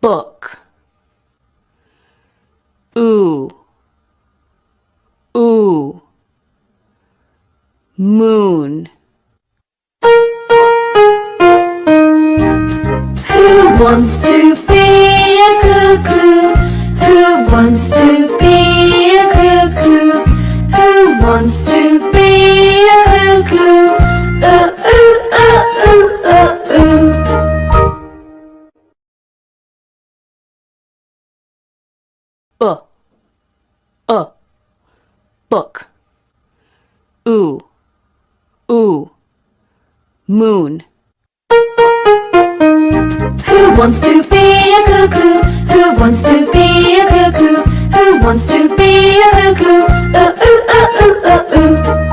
book. Ooh, ooh, moon. Who wants to be a cuckoo? Who wants to be a cuckoo? Who wants to be a cuckoo? Book. Ooh, ooh, moon. Who wants to be a cuckoo? Who wants to be a cuckoo? Who wants to be a cuckoo? Ooh, ooh, ooh, ooh, ooh, ooh.